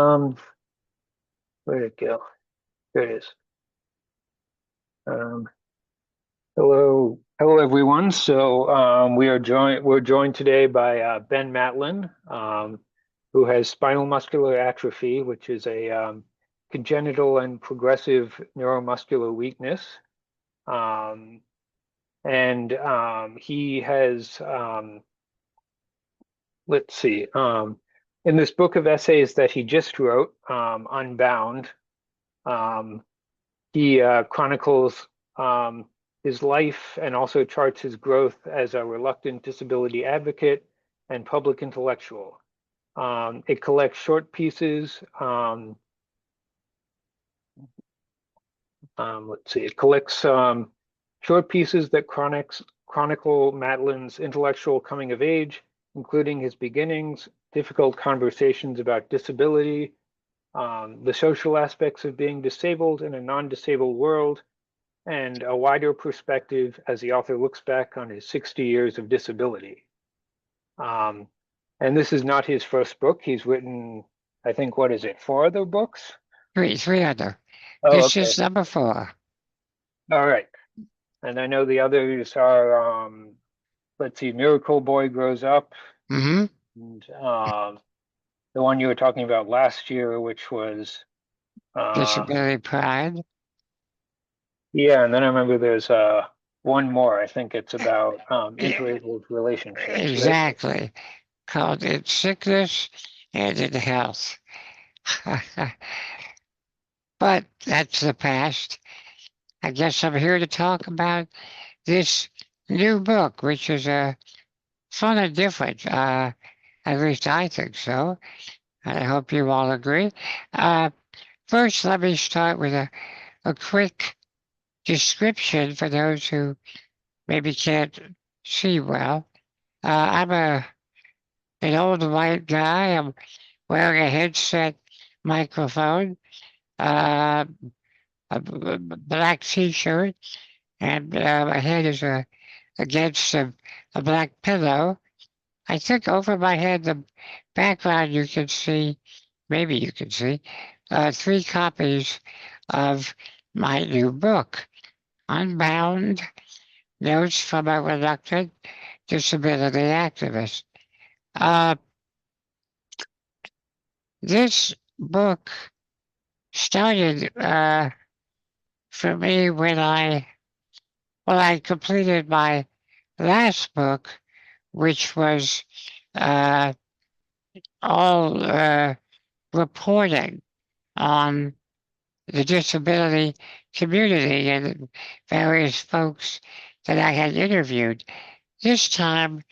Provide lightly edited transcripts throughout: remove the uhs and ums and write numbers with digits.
Um, where'd it go? There it is. Um, hello everyone. We're joined today by Ben Mattlin, who has spinal muscular atrophy, which is a congenital and progressive neuromuscular weakness. Um, and he has, let's see, in this book of essays that he just wrote, Unbound. Um, He chronicles his life and also charts his growth as a reluctant disability advocate and public intellectual. It collects short pieces. Let's see, it collects short pieces that chronicle Mattlin's intellectual coming of age, including his beginnings, difficult conversations about disability, the social aspects of being disabled in a non-disabled world, and a wider perspective as the author looks back on his 60 years of disability. Um, and this is not his first book. He's written, I think, what is it, 4 other books? Three other. Oh, This okay. is number 4. All right. And I know the others are, let's see, Miracle Boy Grows Up, Mm-hmm. and the one you were talking about last year, which was, Disability Pride. yeah, and then I remember there's one more. I think it's about Yeah, interabled relationships, right? exactly. Called it Sickness and in Health. But that's the past. I guess I'm here to talk about this new book, which is fun and different. At least I think so. I hope you all agree. Uh, First, let me start with a quick description for those who maybe can't see well. I'm an old white guy. I'm wearing a headset microphone, uh, black t-shirt, and my head is against a black pillow. I think over my head, the background you can see, maybe you can see, 3 copies of my new book, Unbound, Notes from a Reluctant Disability Activist. Uh, this book started for me when I completed my last book, which was uh, all reporting on the disability community and various folks that I had interviewed. This time,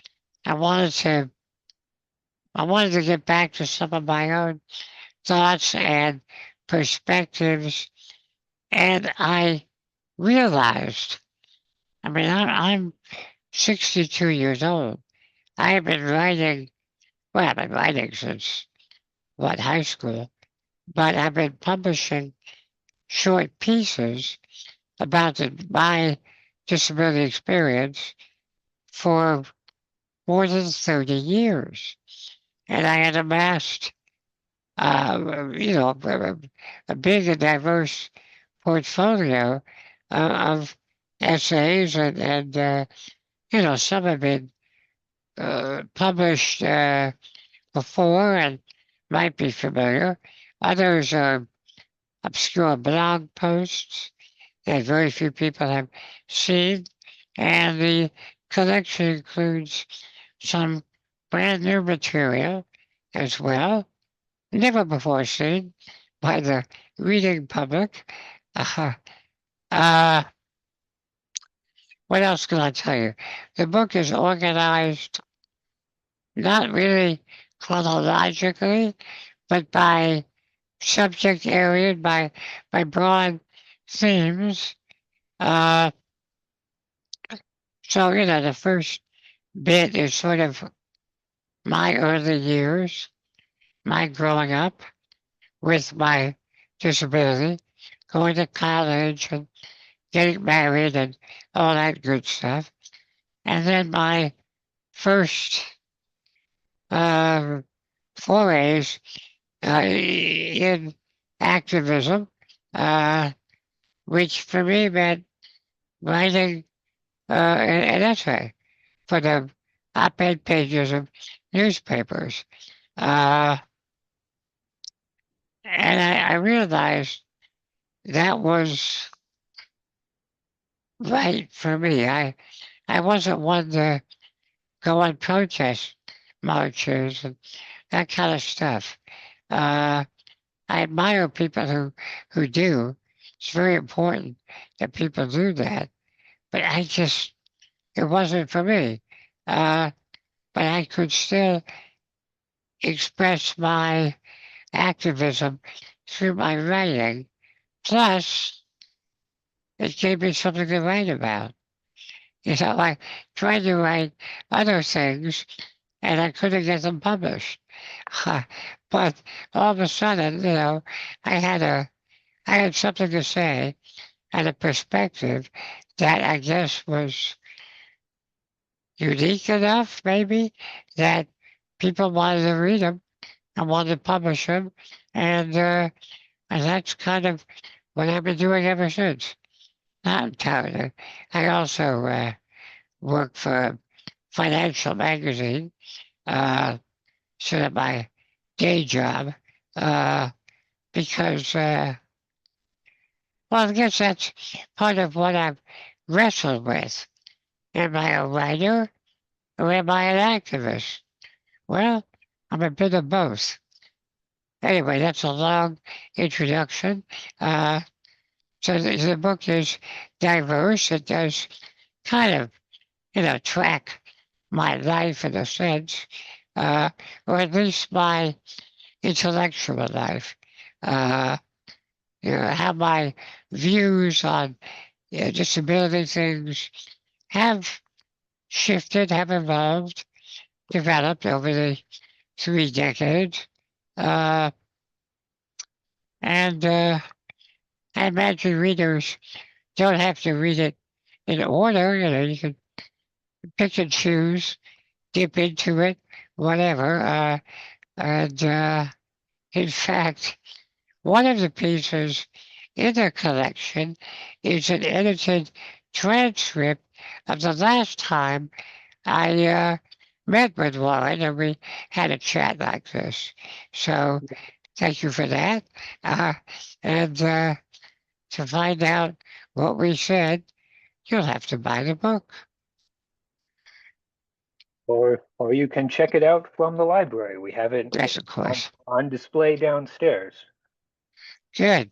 I wanted to I wanted to get back to some of my own thoughts and perspectives, and I realized, I mean, I'm 62 years old. I have been writing, well, I've been writing since, high school, but I've been publishing short pieces about my disability experience for more than 30 years. And I had amassed, a big and diverse portfolio of essays, and some have been published before and might be familiar. Others are obscure blog posts that very few people have seen. And the collection includes some brand new material as well, never before seen by the reading public. Uh, uh, what else can I tell you? The book is organized not really chronologically, but by subject area, by broad themes. Uh, so, the first bit is sort of my early years, my growing up with my disability, going to college and getting married and all that good stuff. And then my first uh, forays in activism, which for me meant writing an essay for the op-ed pages of newspapers. And I realized that was right for me. I wasn't one to go on protest marches and that kind of stuff. Uh, I admire people who do. It's very important that people do that. But it wasn't for me. Uh, but I could still express my activism through my writing. Plus, it gave me something to write about. I tried to write other things and I couldn't get them published. But all of a sudden, I had something to say and a perspective that I guess was unique enough, maybe, that people wanted to read them and wanted to publish them. And that's kind of what I've been doing ever since. Not entirely. I also work for a financial magazine, sort of my day job, because, well, I guess that's part of what I've wrestled with. Am I a writer or am I an activist? Well, I'm a bit of both. Anyway, that's a long introduction. Uh, so the book is diverse. It does kind of, track my life in a sense, or at least my intellectual life. Uh, how my views on disability things have shifted, have evolved, developed over the 3 decades. Uh, and I imagine readers don't have to read it in order. You can pick and choose, dip into it, whatever. And in fact, one of the pieces in the collection is an edited transcript of the last time I met with Warren and we had a chat like this. So thank you for that. And to find out what we said, you'll have to buy the book. Or you can check it out from the library. We have it Yes, of on, course. on display downstairs. Good.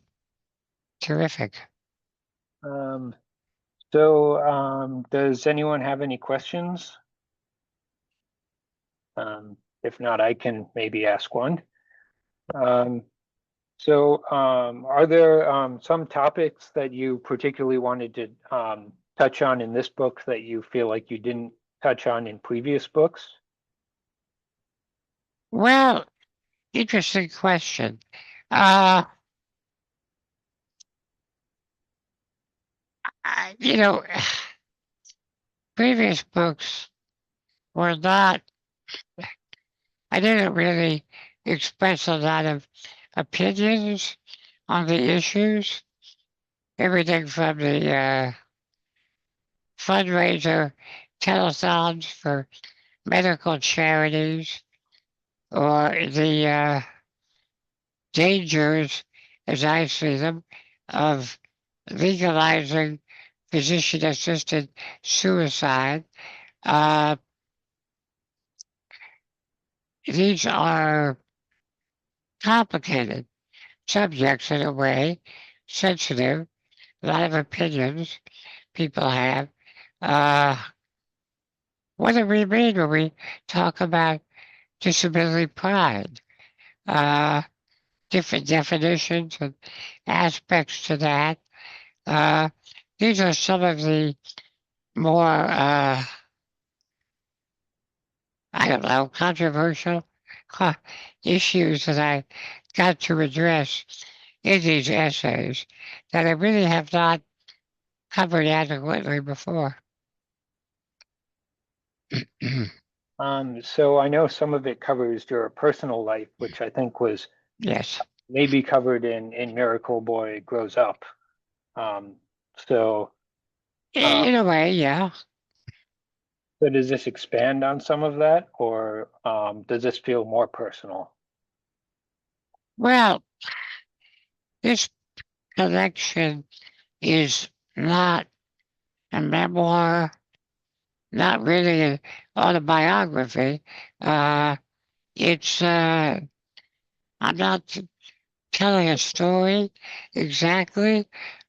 Terrific. Um, does anyone have any questions? If not, I can maybe ask one. Um, are there some topics that you particularly wanted to touch on in this book that you feel like you didn't touch on in previous books? Well, interesting question. Uh, I, you know, previous books were not, I didn't really express a lot of opinions on the issues. Everything from the fundraiser telethons for medical charities or the dangers, as I see them, of legalizing physician assisted suicide. Uh, these are complicated subjects in a way, sensitive, a lot of opinions people have. Uh, what do we mean when we talk about disability pride? Uh, Different definitions and aspects to that. Uh, these are some of the more, I don't know, controversial issues that I got to address in these essays that I really have not covered adequately before. So I know some of it covers your personal life, which I think was Yes. may be covered in Miracle Boy Grows Up. So, In a way, yeah. so does this expand on some of that, or does this feel more personal? Well, this collection is not a memoir, not really an autobiography. Uh, it's I'm not telling a story exactly,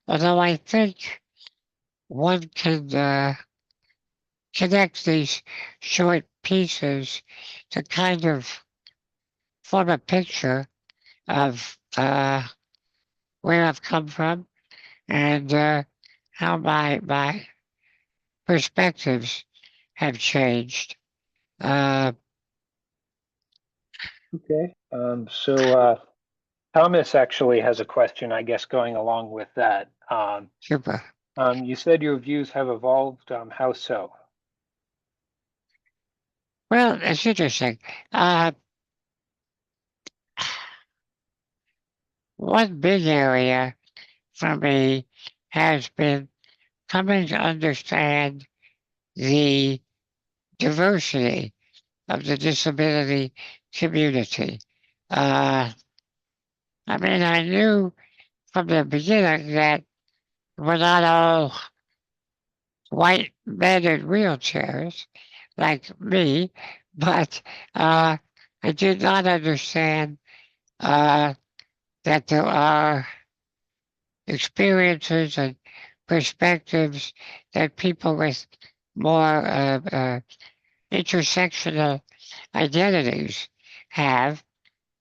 although I think one can connect these short pieces to kind of form a picture of where I've come from and how my perspectives have changed. Uh, Okay. Thomas actually has a question, I guess, going along with that. Super. You said your views have evolved. How so? Well, it's interesting. Uh, One big area for me has been coming to understand the diversity of the disability community. Uh, I mean, I knew from the beginning that we're not all white men in wheelchairs like me, but I did not understand uh, that there are experiences and perspectives that people with more intersectional identities have.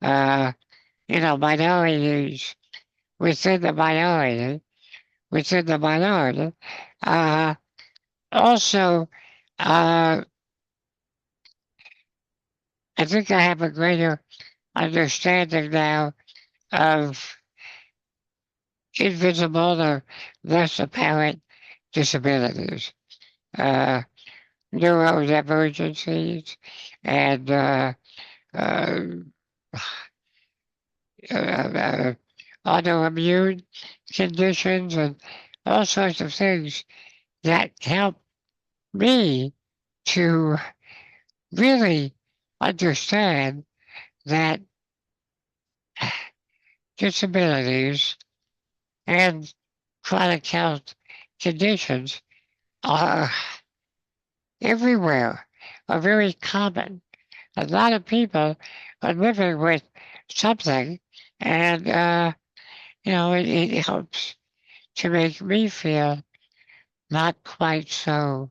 Uh, Minorities within the minority, within the minority. Uh, Also, uh, I think I have a greater understanding now of invisible or less apparent disabilities, uh, neurodivergencies, and uh, uh, autoimmune conditions, and all sorts of things that help me to really understand that disabilities and chronic health conditions are everywhere, are very common. A lot of people are living with something, and it helps to make me feel not quite so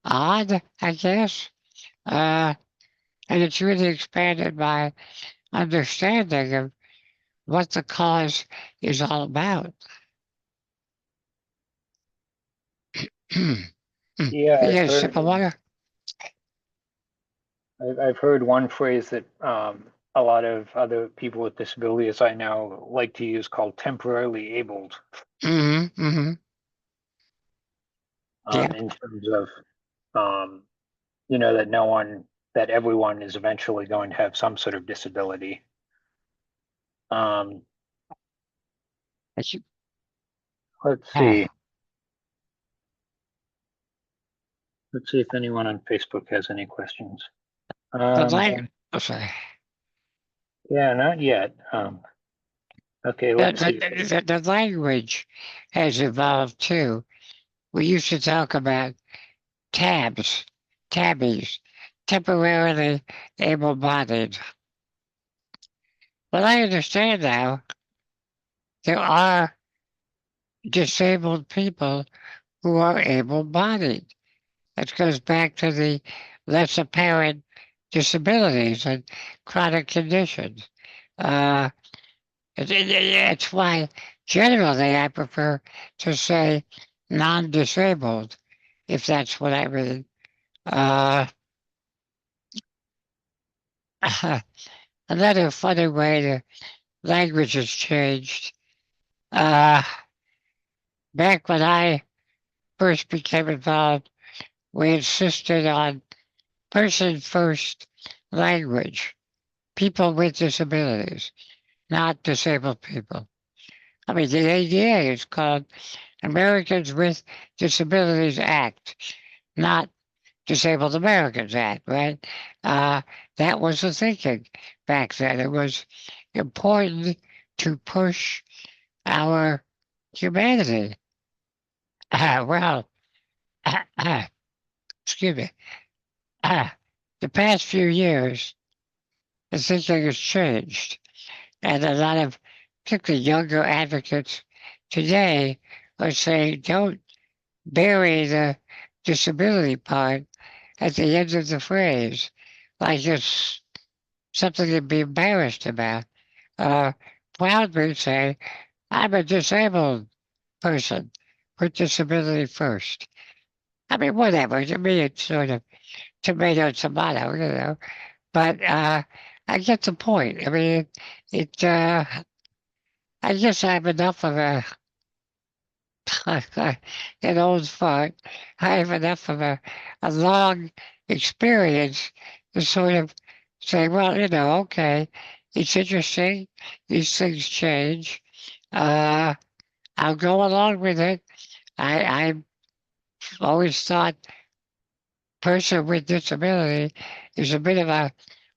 odd, I guess. Uh, and it's really expanded my understanding of what the cause is all about. You Yeah, get a sip of water? I've heard one phrase that a lot of other people with disabilities I know like to use called temporarily abled, Mm-hmm, mm-hmm. Yeah, in terms of um, that that everyone is eventually going to have some sort of disability. Um, that's, let's uh, see. Let's see if anyone on Facebook has any questions. the Um, language, oh, sorry. yeah, not yet. Okay, The, let's the, see. the language has evolved too. We used to talk about tabs, tabbies, temporarily able-bodied. But I understand now there are disabled people who are able-bodied. That goes back to the less apparent disabilities and chronic conditions. Uh, it's why generally I prefer to say non-disabled, if that's what I mean. Uh, Another funny way the language has changed. Uh, Back when I first became involved, we insisted on person first language. people with disabilities, not disabled people. I mean, the ADA is called Americans with Disabilities Act, not Disabled Americans Act, right? That was the thinking back then. It was important to push our humanity. Well, excuse me. The past few years, the thinking has changed, and a lot of, particularly younger advocates today, are saying don't bury the disability part at the end of the phrase, like it's something to be embarrassed about. Proudly say, I'm a disabled person. Put disability first. I mean, whatever. To me, it's sort of tomato, tomato, you know. But I get the point. I mean, I guess I have enough of an old fart. I have enough of a long experience to sort of say, well, you know, okay, it's interesting. These things change. Uh, I'll go along with it. I always thought person with disability is a bit of a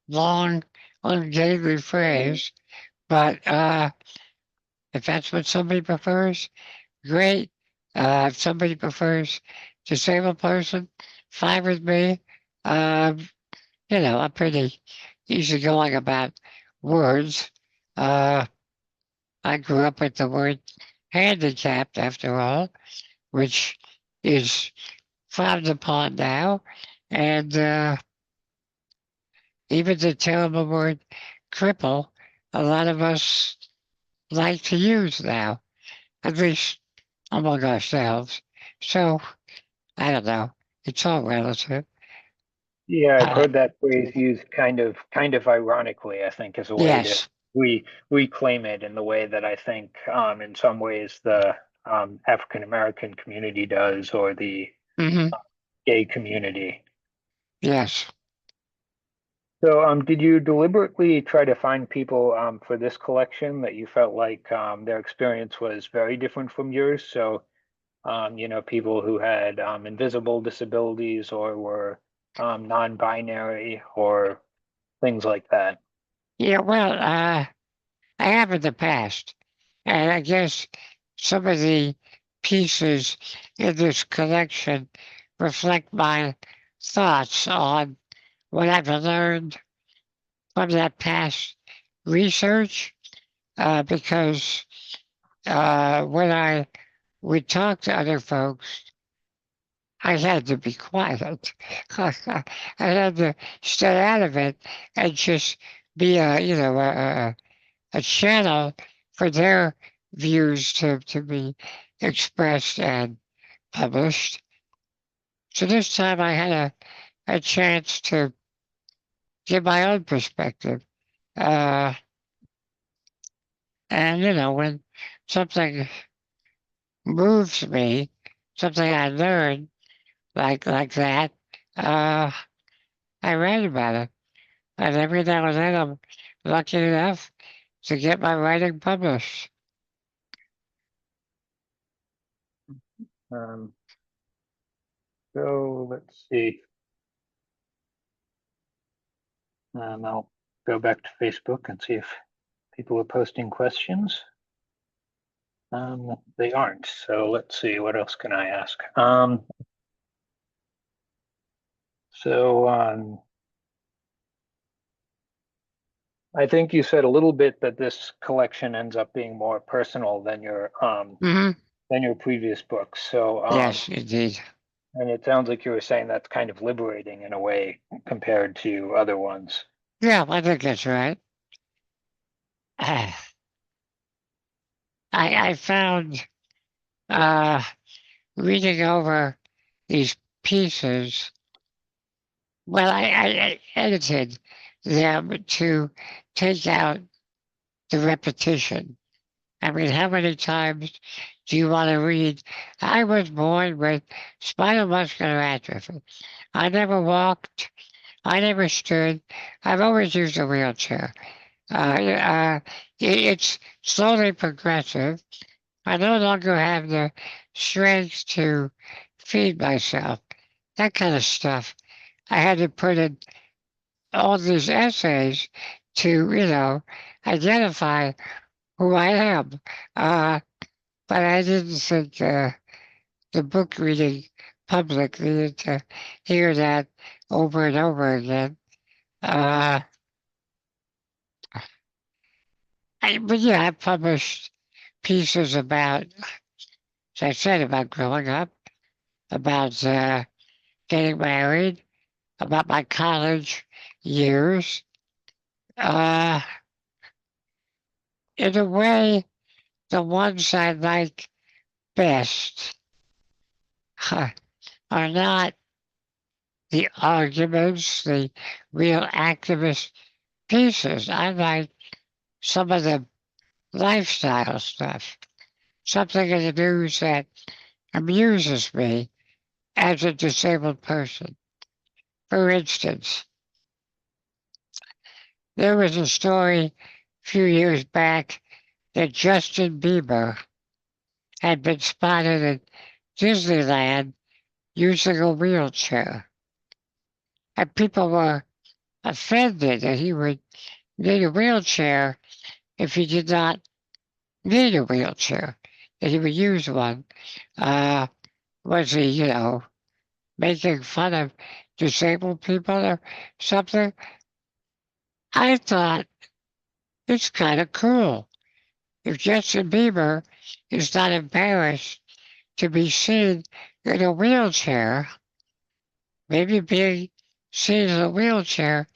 long, ungainly phrase, but if that's what somebody prefers, great. If somebody prefers disabled person, fine with me. Um, you know, I'm pretty easygoing about words. Uh, I grew up with the word handicapped, after all, which is frowned upon now. And even the terrible word cripple, a lot of us like to use now, at least among ourselves. So, I don't know. It's all relative. Yeah, I've Uh, heard that phrase used kind of ironically, I think, as a way to yes. reclaim it in the way that I think in some ways the African American community does, or the Hmm. gay community. Yes. So, did you deliberately try to find people for this collection that you felt like their experience was very different from yours? So, people who had invisible disabilities or were non-binary or things like that. Yeah, well, I have in the past. And I guess some of the pieces in this collection reflect my thoughts on what I've learned from that past research. Because when I would talk to other folks, I had to be quiet. I had to stay out of it and just be a channel for their views to be expressed and published. So this time I had a chance to give my own perspective. Uh, and, you know, when something moves me, something I learned like that, uh, I write about it. And every now and then I'm lucky enough to get my writing published. Um, so let's see. I'll go back to Facebook and see if people are posting questions. They aren't. So let's see. What else can I ask? So I think you said a little bit that this collection ends up being more personal Hmm. than your previous books. So Yes, indeed. and it sounds like you were saying that's kind of liberating in a way compared to other ones. Yeah, I think that's right. I found uh, reading over these pieces, well, I edited them to take out the repetition. I mean, how many times do you want to read? I was born with spinal muscular atrophy. I never walked. I never stood. I've always used a wheelchair. It's slowly progressive. I no longer have the strength to feed myself. That kind of stuff. I had to put in all these essays to, identify who I am. Uh, but I didn't think the book reading public needed to hear that over and over again. Uh, but yeah, I published pieces about, as I said, about growing up, about getting married, about my college years. Uh, in a way, the ones I like best are not the arguments, the real activist pieces. I like some of the lifestyle stuff, something in the news that amuses me as a disabled person. For instance, there was a story a few years back that Justin Bieber had been spotted at Disneyland using a wheelchair. And people were offended that he would need a wheelchair if he did not need a wheelchair, that he would use one. Uh, was he, making fun of disabled people or something? I thought it's kind of cool. If Justin Bieber is not embarrassed to be seen in a wheelchair, maybe being seen in a wheelchair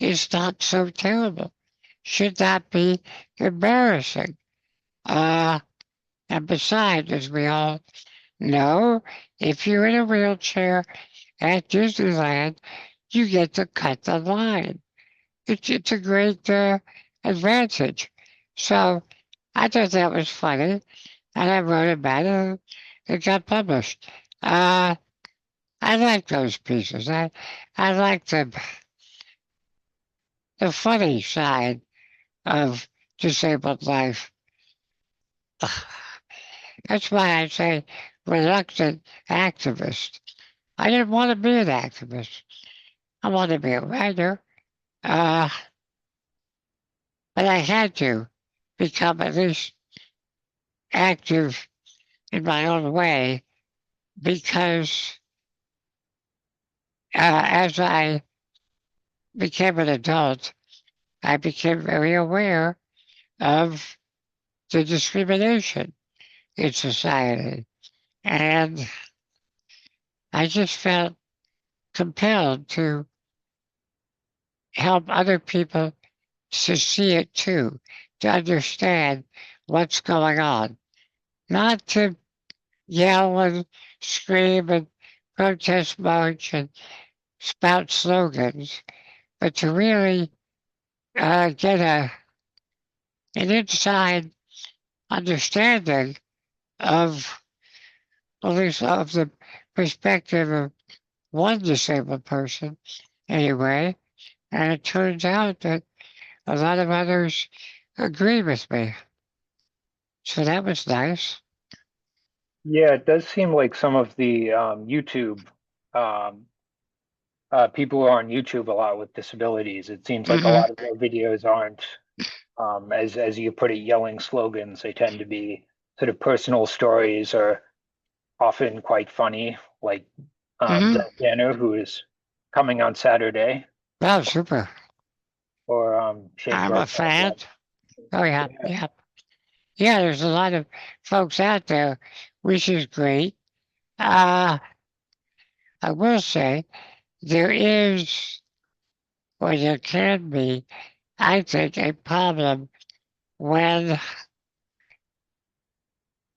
is not so terrible. Should not be embarrassing. And besides, as we all know, if you're in a wheelchair at Disneyland, you get to cut the line. It's a great advantage. So I thought that was funny, and I wrote about it. It got published. Uh, I like those pieces. I like the funny side of disabled life. That's why I say reluctant activist. I didn't want to be an activist. I wanted to be a writer. Uh, but I had to become at least active in my own way because as I became an adult, I became very aware of the discrimination in society. And I just felt compelled to help other people to see it too, to understand what's going on, not to yell and scream and protest march and spout slogans, but to really get an inside understanding of, at least of the perspective of one disabled person anyway. And it turns out that a lot of others agree with me. So that was nice. Yeah, it does seem like some of the YouTube um, people who are on YouTube a lot with disabilities. It seems like a Hmm. lot of their videos aren't, as you put it, yelling slogans. They tend to be sort of personal stories or often quite funny, like Hmm. Zach Danner, who is coming on Saturday, Oh, super. or Shane I'm a Burgos. fan. Oh, yeah. Yeah, Yeah. Yeah, there's a lot of folks out there, which is great. Uh, I will say there is, or there can be, I think, a problem when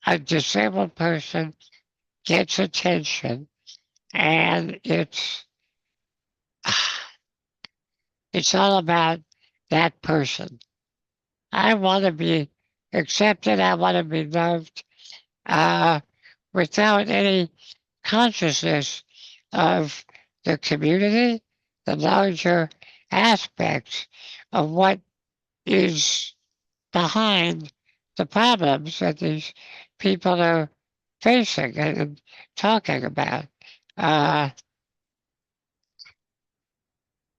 a disabled person gets attention and it's all about that person. I want to be accepted. I want to be loved uh, without any consciousness of the community the larger aspects of what is behind the problems that these people are facing and talking about. Uh,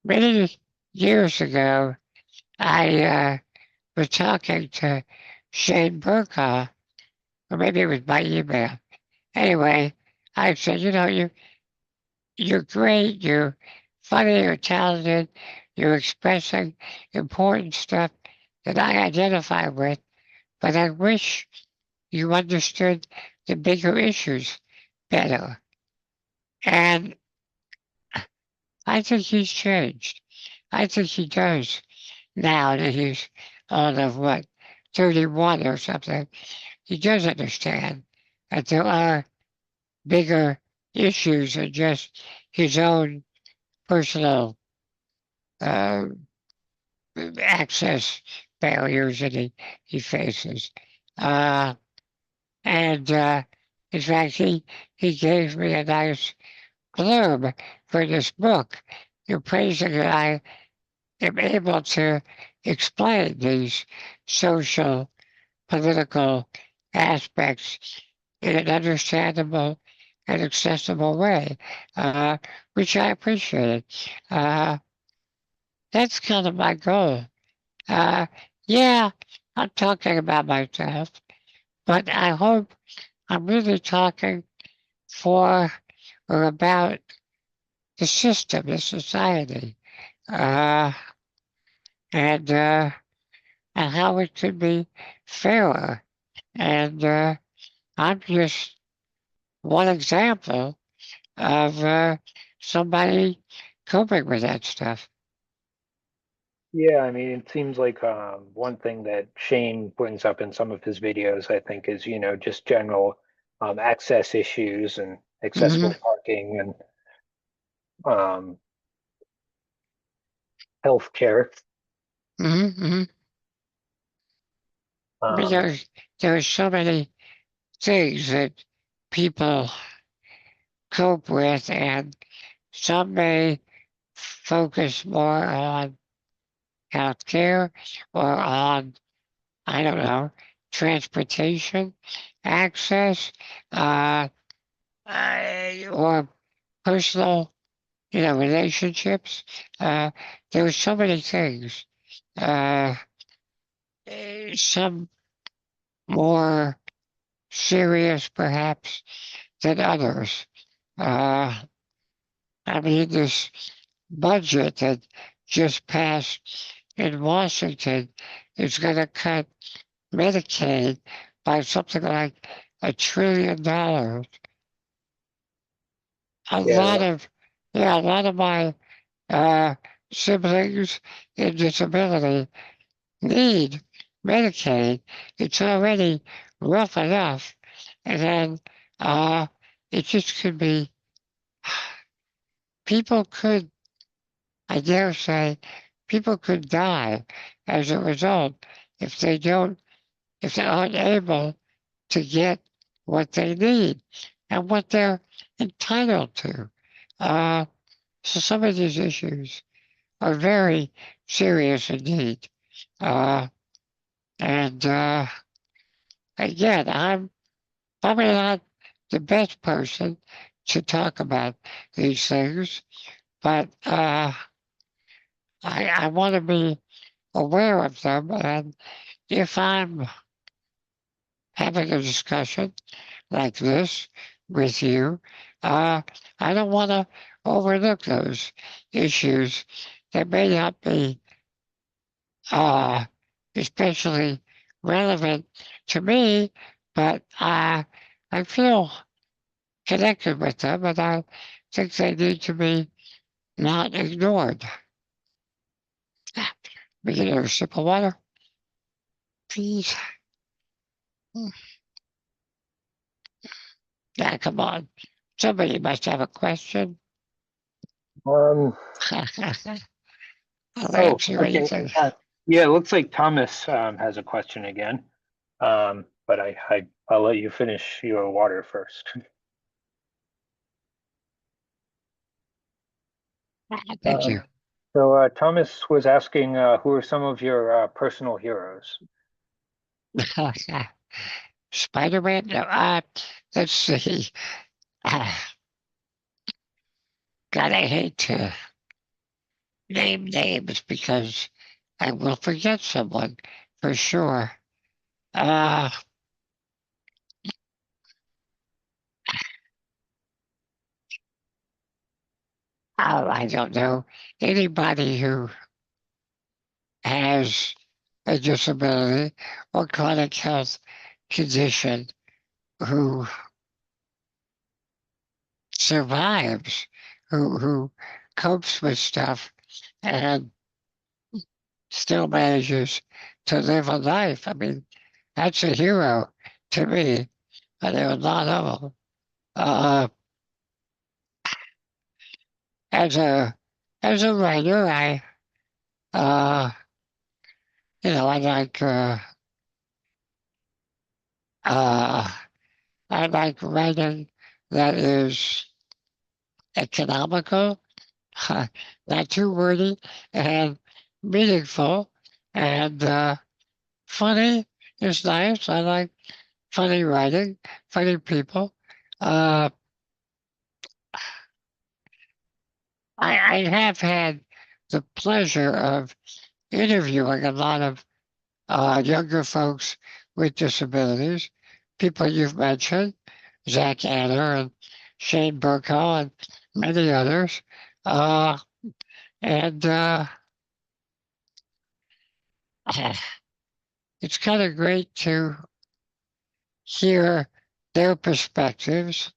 Many years ago, I was talking to Shane Burkaw, or maybe it was by email. Anyway, I said, you're great, you're funny, you're talented, you're expressing important stuff that I identify with, but I wish you understood the bigger issues better. And I think he's changed. I think he does now that he's on of what, 31 or something. He does understand that there are bigger issues than just his own personal uh, access barriers that he faces. Uh, and in fact, he gave me a nice blurb for this book, praising that I am able to explain these social, political aspects in an understandable and accessible way, which I appreciate. Uh, that's kind of my goal. Uh, yeah, I'm talking about myself, but I hope I'm really talking for or about the system, the society, uh, and uh, and how it could be fairer. And I'm just one example of somebody coping with that stuff. Yeah, I mean, it seems like one thing that Shane brings up in some of his videos, I think, is, just general access issues and Hmm. accessible parking and um, healthcare. Hmm. Hmm. Um, Because there are so many things that people cope with, and some may focus more on healthcare or on, I don't know, transportation, access, uh, or personal, relationships. There are so many things. Uh, some more serious, perhaps, than others. Uh, I mean, this budget that just passed in Washington is going to cut Medicaid by something like $1 trillion. A yeah, lot of, yeah, a lot of my uh, siblings in disability need Medicaid. It's already rough enough, and then uh, it just could be. People could, I dare say, people could die as a result if if they aren't able to get what they need and what they're entitled to. Uh, so some of these issues are very serious indeed. Uh, and again, I'm probably not the best person to talk about these things, but I want to be aware of them. And if I'm having a discussion like this with you, uh, I don't want to overlook those issues that may not be uh, especially relevant to me, but I feel connected with them, and I think they need to be not ignored. We get a sip of water, please. Yeah, come on. Somebody must have a question. um, I'll oh, answer okay. anything. Yeah, it looks like Thomas has a question again. But I'll let you finish your water first. Thank you. So Thomas was asking, who are some of your personal heroes? Spider-Man? No, let's see. Uh, God, I hate to name names because I will forget someone for sure. Uh, I don't know. Anybody who has a disability or chronic health condition who survives, who copes with stuff and still manages to live a life. I mean, that's a hero to me. And there are a lot of them. Uh, as a as a writer, uh, I uh, I like writing that is economical, not too wordy, and meaningful, and funny is nice. I like funny writing, funny people. Uh, I have had the pleasure of interviewing a lot of younger folks with disabilities, people you've mentioned, Zach Anner and Shane Burko and many others. Uh, and it's kind of great to hear their perspectives.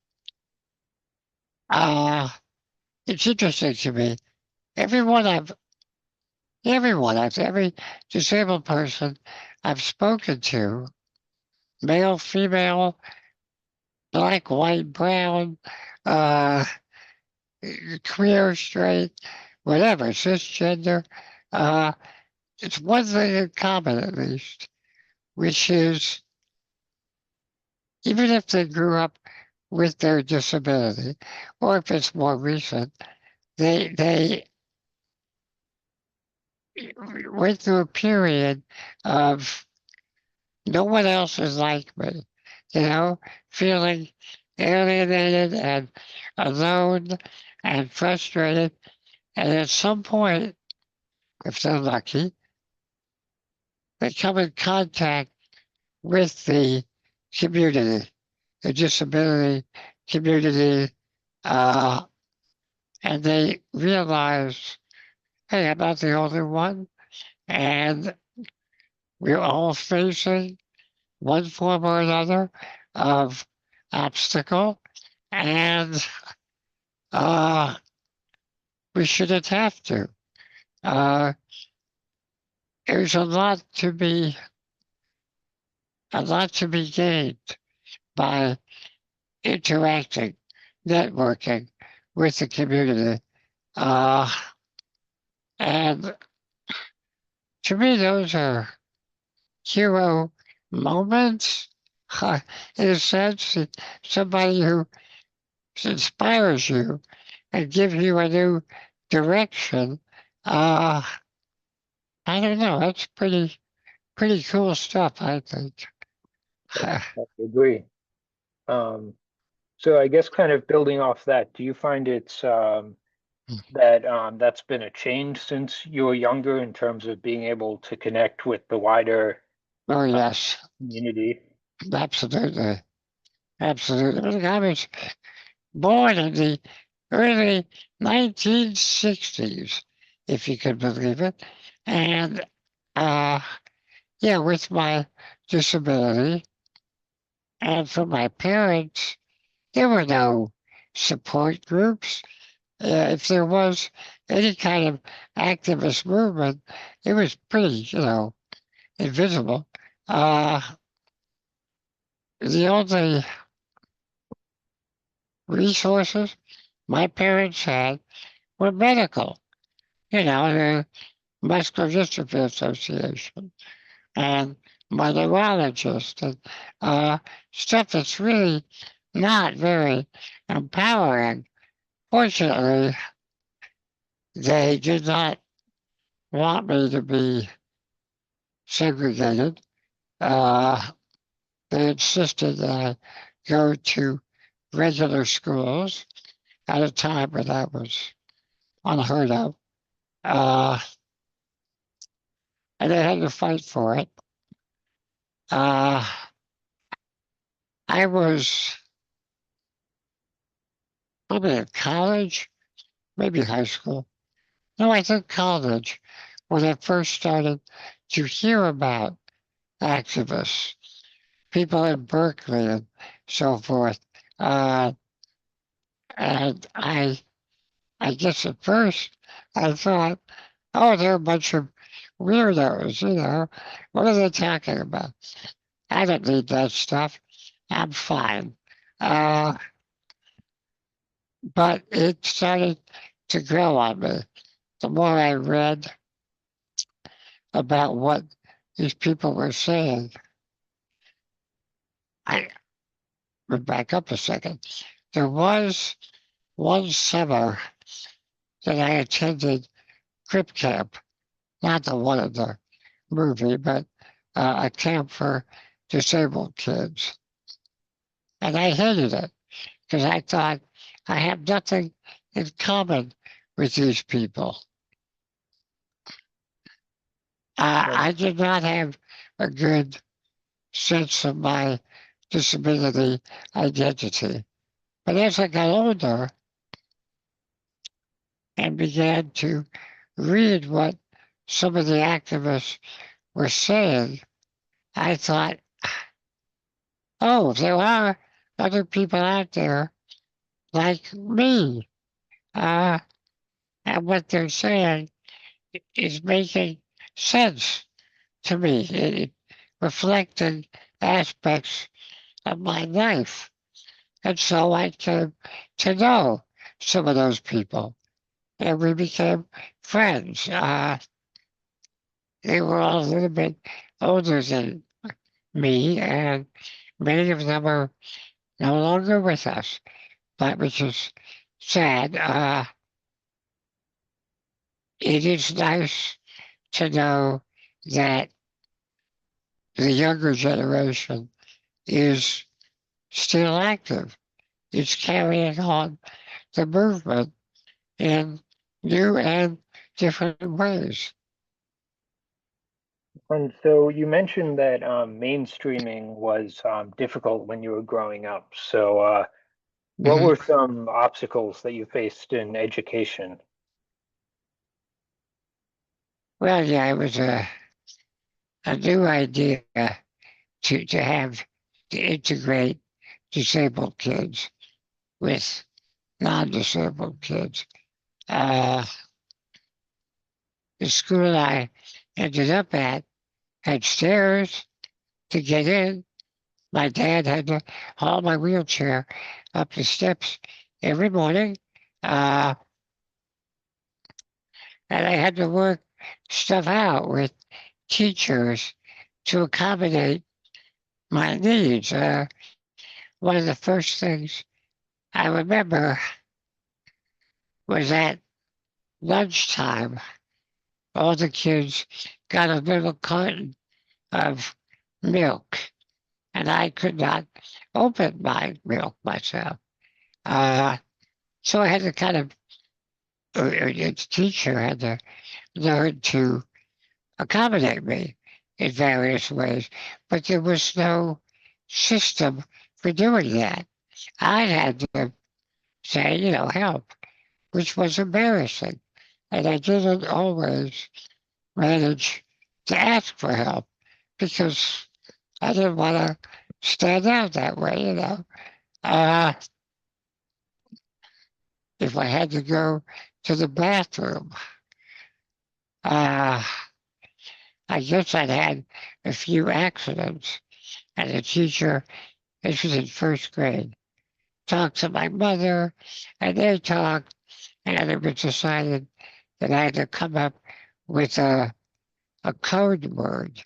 Uh, it's interesting to me. Everyone I've, every disabled person I've spoken to, male, female, black, white, brown, uh, queer, straight, whatever, cisgender, uh, it's one thing in common at least, which is even if they grew up with their disability, or if it's more recent, they went through a period of no one else is like me, feeling alienated and alone and frustrated. And at some point, if they're lucky, they come in contact with the community, the disability community, uh, and they realize, hey, I'm not the only one, and we're all facing one form or another of obstacle, and uh, we shouldn't have to. Uh, there's a lot to be gained by interacting, networking with the community. Uh, and to me, those are hero moments. In a sense, somebody who inspires you and gives you a new direction. Uh, I don't know. That's pretty cool stuff, I think. I agree. Um, so I guess kind of building off that, do you find it's that's been a change since you were younger in terms of being able to connect with the wider Oh uh, yes, community? absolutely, absolutely. I was born in the early 1960s, if you could believe it, and uh, yeah, with my disability, and for my parents, there were no support groups. If there was any kind of activist movement, it was pretty, invisible. Uh, the only resources my parents had were medical, the Muscular Dystrophy Association and my neurologist and stuff that's really not very empowering. Fortunately, they did not want me to be segregated. They insisted that I go to regular schools at a time when that was unheard of. Uh, and they had to fight for it. Uh, I was probably in college, maybe high school. No, I think college, when I first started to hear about activists, people in Berkeley and so forth. Uh, and I guess at first I thought, oh, they're a bunch of weirdos, you know. What are they talking about? I don't need that stuff. I'm fine. Uh, but it started to grow on me. The more I read about what these people were saying, I would back up a second. There was one summer that I attended Crip Camp, not the one in the movie, but a camp for disabled kids. And I hated it because I thought I have nothing in common with these people. I did not have a good sense of my disability identity. But as I got older and began to read what some of the activists were saying, I thought, oh, there are other people out there like me. Uh, and what they're saying is making sense to me. It reflected aspects of my life. And so I came to know some of those people. And we became friends. They were all a little bit older than me, and many of them are no longer with us, but which is sad. It is nice to know that the younger generation is still active. It's carrying on the movement in new and different ways. And so you mentioned that mainstreaming was difficult when you were growing up. So what Mhm. were some obstacles that you faced in education? Well, yeah, it was a new idea to have to integrate disabled kids with non-disabled kids. Uh, the school I ended up at had stairs to get in. My dad had to haul my wheelchair up the steps every morning. Uh, and I had to work stuff out with teachers to accommodate my needs. One of the first things I remember was at lunchtime, all the kids got a little carton of milk, and I could not open my milk myself. Uh, so I had to kind of, its teacher had to learn to accommodate me in various ways, but there was no system for doing that. I had to say, help, which was embarrassing. And I didn't always manage to ask for help because I didn't want to stand out that way. Uh, if I had to go to the bathroom, uh, I guess I'd had a few accidents. And the teacher, this was in first grade, talked to my mother, and they talked, and it was decided that I had to come up with a code word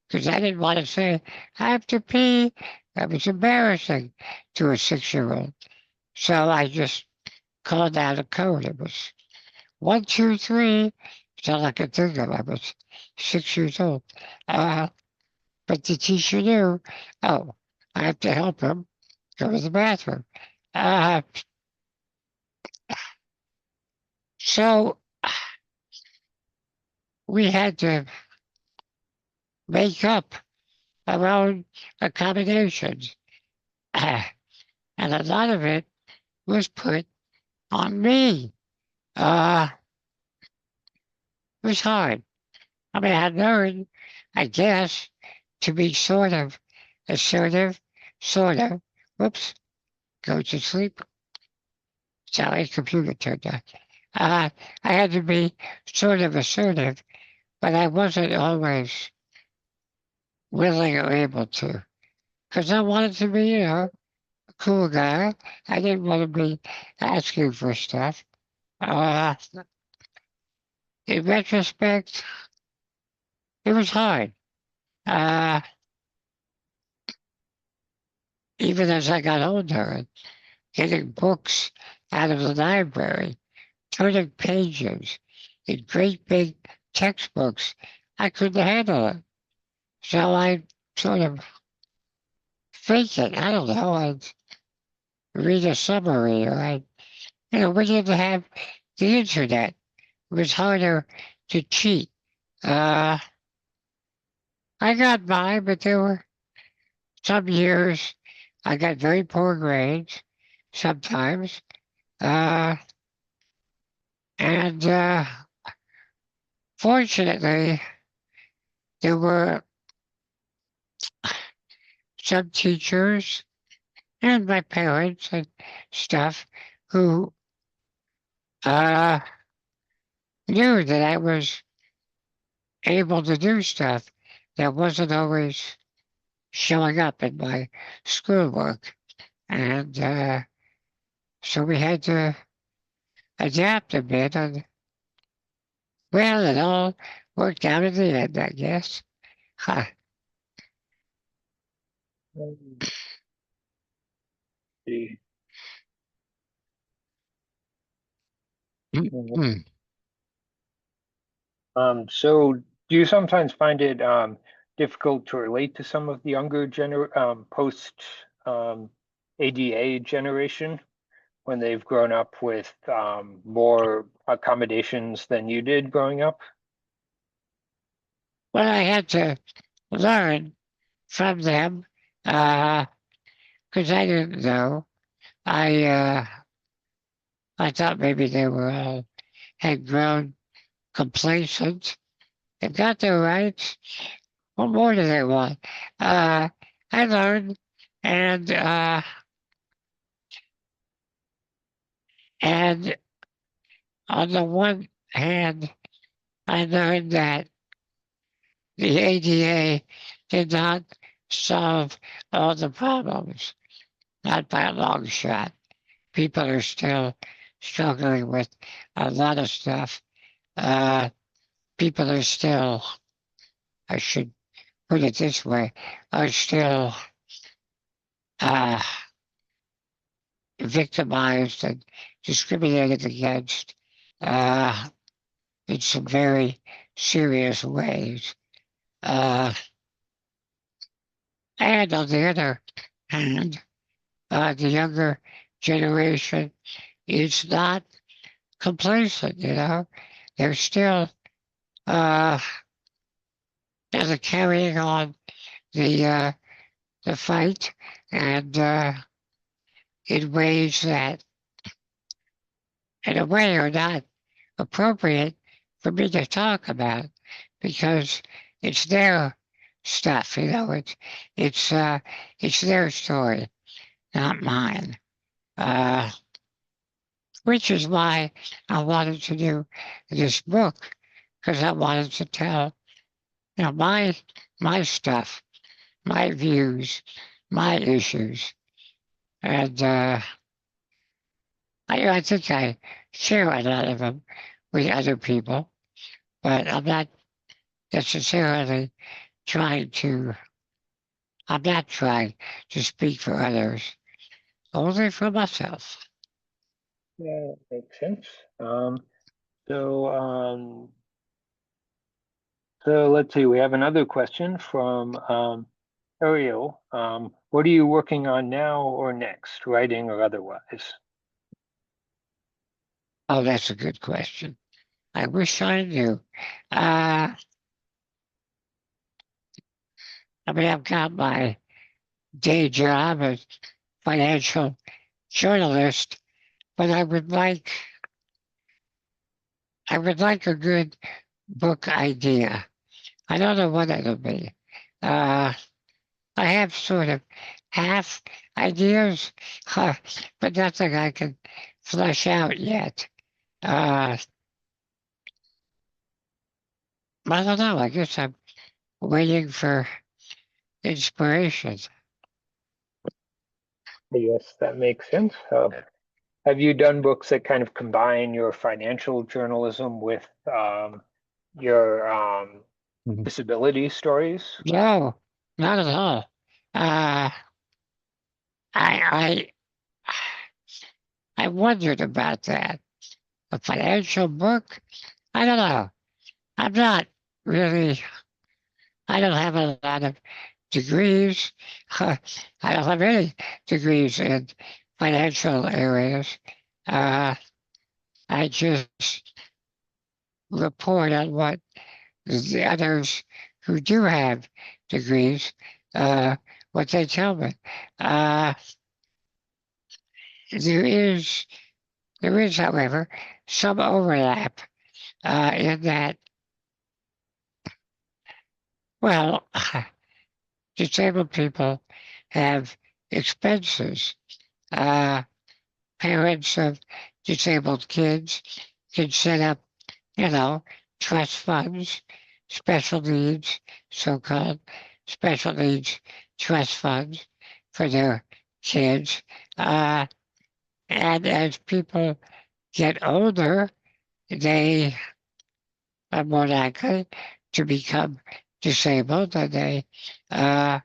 because I didn't want to say, I have to pee. That was embarrassing to a 6-year-old. So I just called out a code. It was 1, 2, 3. It's all I could think of. I was 6 years old. But the teacher knew, oh, I have to help him go to the bathroom. Uh, so we had to make up our own accommodations. And a lot of it was put on me. It was hard. I mean, I learned, I guess, to be sort of assertive, sort of, whoops, go to sleep. Sorry, computer turned on. I had to be sort of assertive, but I wasn't always willing or able to. Because I wanted to be, a cool guy. I didn't want to be asking for stuff. Uh, in retrospect, it was hard. Uh, even as I got older, getting books out of the library, turning pages in great big textbooks, I couldn't handle it. So I sort of fake it. I don't know. I'd read a summary or we didn't have the internet. It was harder to cheat. Uh, I got by, but there were some years I got very poor grades sometimes. Uh, and fortunately, there were some teachers and my parents and stuff who uh, knew that I was able to do stuff that wasn't always showing up in my schoolwork. And so we had to adapt a bit. And well, it all worked out in the end, I guess. Huh. See. Mm. So do you sometimes find it difficult to relate to some of the younger post ADA generation when they've grown up with more accommodations than you did growing up? Well, I had to learn from them because I didn't know. I I thought maybe they were all had grown complacent and got their rights. What more do they want? Uh, I learned, and and on the one hand, I learned that the ADA did not solve all the problems, not by a long shot. People are still struggling with a lot of stuff. Uh, People are still, I should put it this way, are still uh, victimized and discriminated against in some very serious ways. Uh, and on the other hand, the younger generation is not complacent, They're still they're carrying on the fight and in ways that, in a way, are not appropriate for me to talk about because it's their stuff, it's it's their story, not mine. Which is why I wanted to do this book because I wanted to tell my stuff, my views, my issues, and I think I share a lot of them with other people, but I'm not necessarily trying to. I'm not trying to speak for others, only for myself. Yeah, makes sense. So, so let's see, we have another question from Ariel. What are you working on now or next, writing or otherwise? Oh, that's a good question. I wish I knew. Uh, I mean, I've got my day job as financial journalist, but I would like a good book idea. I don't know what it'll be. Uh, I have sort of half ideas, but nothing I can flesh out yet. Uh, I don't know. I guess I'm waiting for inspiration. Yes, that makes sense. Have you done books that kind of combine your financial journalism with your Mhm. disability stories? No, not at all. Uh, I I wondered about that. A financial book? I don't know. I'm not really. I don't have a lot of degrees. I don't have any degrees in financial areas. Uh, I just report on what the others who do have degrees, uh, what they tell me. Uh, there is, however, some overlap in that. Well, disabled people have expenses. Uh, Parents of disabled kids can set up, you know, trust funds, special needs, so-called special needs trust funds for their kids. Uh, and as people get older, they are more likely to become disabled and they uh,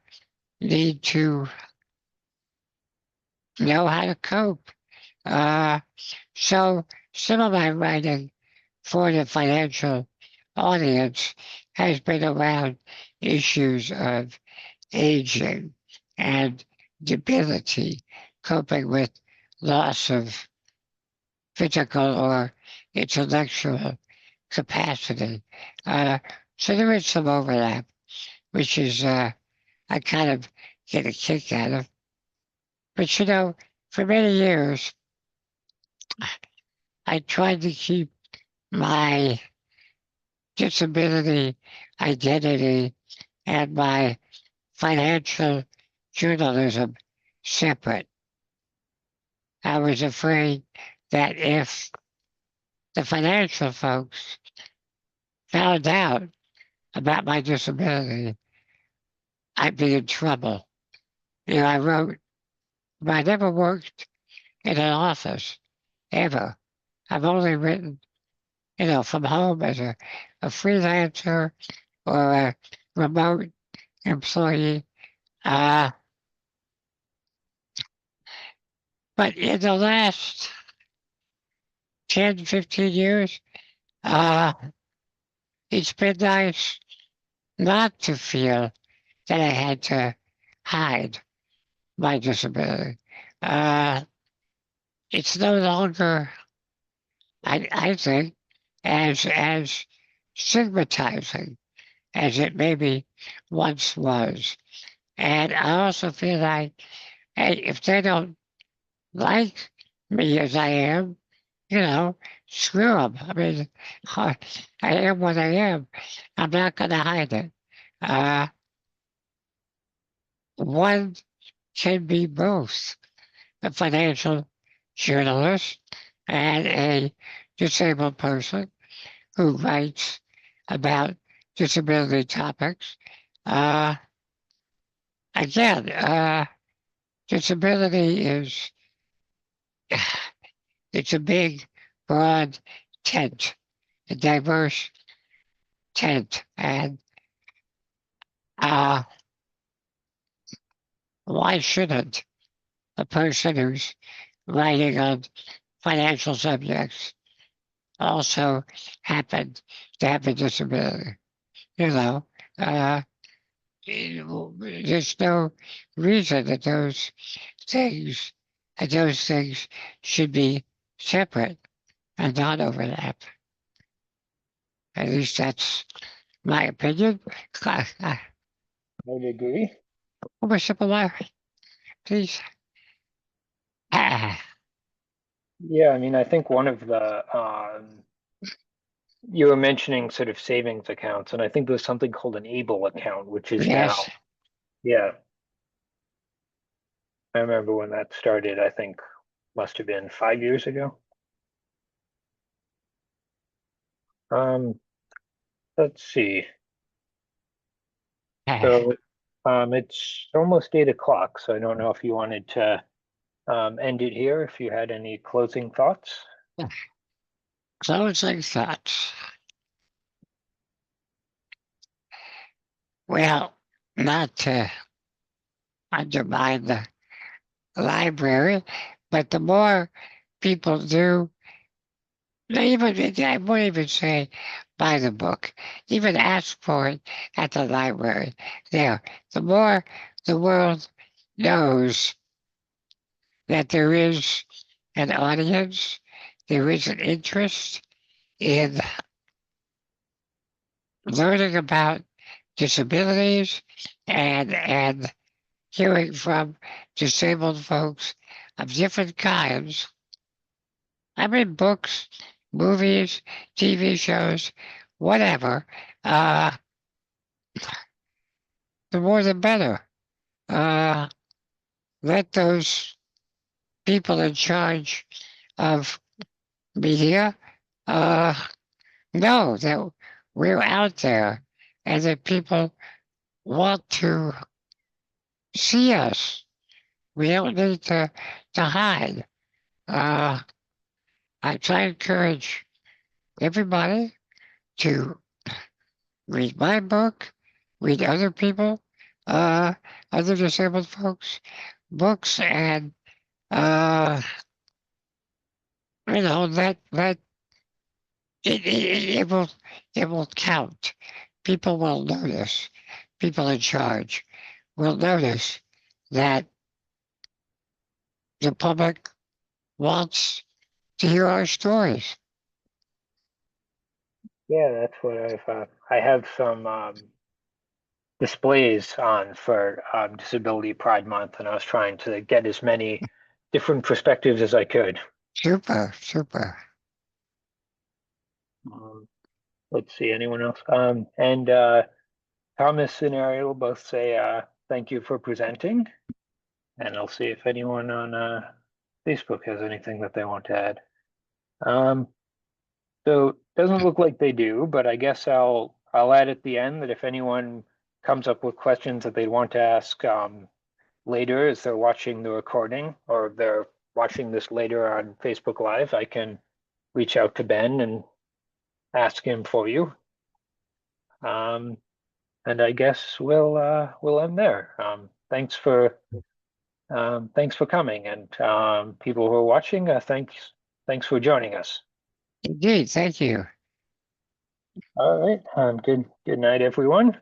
need to know how to cope. Uh, so some of my writing for the financial audience has been around issues of aging and debility, coping with loss of physical or intellectual capacity. Uh, so there is some overlap, which is I kind of get a kick out of. But for many years, I tried to keep my disability identity and my financial journalism separate. I was afraid that if the financial folks found out about my disability, I'd be in trouble. I wrote, but I never worked in an office, ever. I've only written, from home as a freelancer or a remote employee. Uh, but in the last 10, 15 years, uh, it's been nice not to feel that I had to hide my disability. Uh, it's no longer, I think, as stigmatizing as it maybe once was. And I also feel like, hey, if they don't like me as I am, screw them. I mean, I am what I am. I'm not going to hide it. Uh, One can be both a financial journalist and a disabled person who writes about disability topics. Uh, again, disability is it's a big, broad tent, a diverse tent, and uh, why shouldn't a person who's writing on financial subjects also happen to have a disability. You know, uh, there's no reason that things those things should be separate and not overlap. At least that's my opinion. I would agree. Oversimplify, please. Yeah, I mean, I think one of the you were mentioning sort of savings accounts, and I think there's something called an ABLE account, which is Yes, now, yeah, I remember when that started, I think must have been 5 years ago. Um, let's see. So it's almost 8 o'clock, so I don't know if you wanted to end it here, if you had any closing thoughts. closing thoughts. Well, not to undermine the library, but the more people do, even I won't even say buy the book, even ask for it at the library. There, the more the world knows that there is an audience, there is an interest in learning about disabilities and hearing from disabled folks of different kinds. I mean, books, movies, TV shows, whatever. Uh, the more the better. Uh, let those people in charge of media uh, know that we're out there and that people want to see us. We don't need to hide. Uh, I try to encourage everybody to read my book, read other people, uh, other disabled folks' books, and uh, that it will count. People will notice. People in charge will notice that the public wants to hear our stories. Yeah, that's what I have some displays on for Disability Pride Month, and I was trying to get as many different perspectives as I could. Super, super. Um, let's see, anyone else? And Thomas and Ariel both say thank you for presenting, and I'll see if anyone on Facebook has anything that they want to add. Um, so doesn't look like they do, but I guess I'll add at the end that if anyone comes up with questions that they want to ask later as they're watching the recording, or if they're watching this later on Facebook Live, I can reach out to Ben and ask him for you. And I guess we'll end there. Thanks for coming, and people who are watching, thanks for joining us. Indeed, thank you. All right, good night, everyone.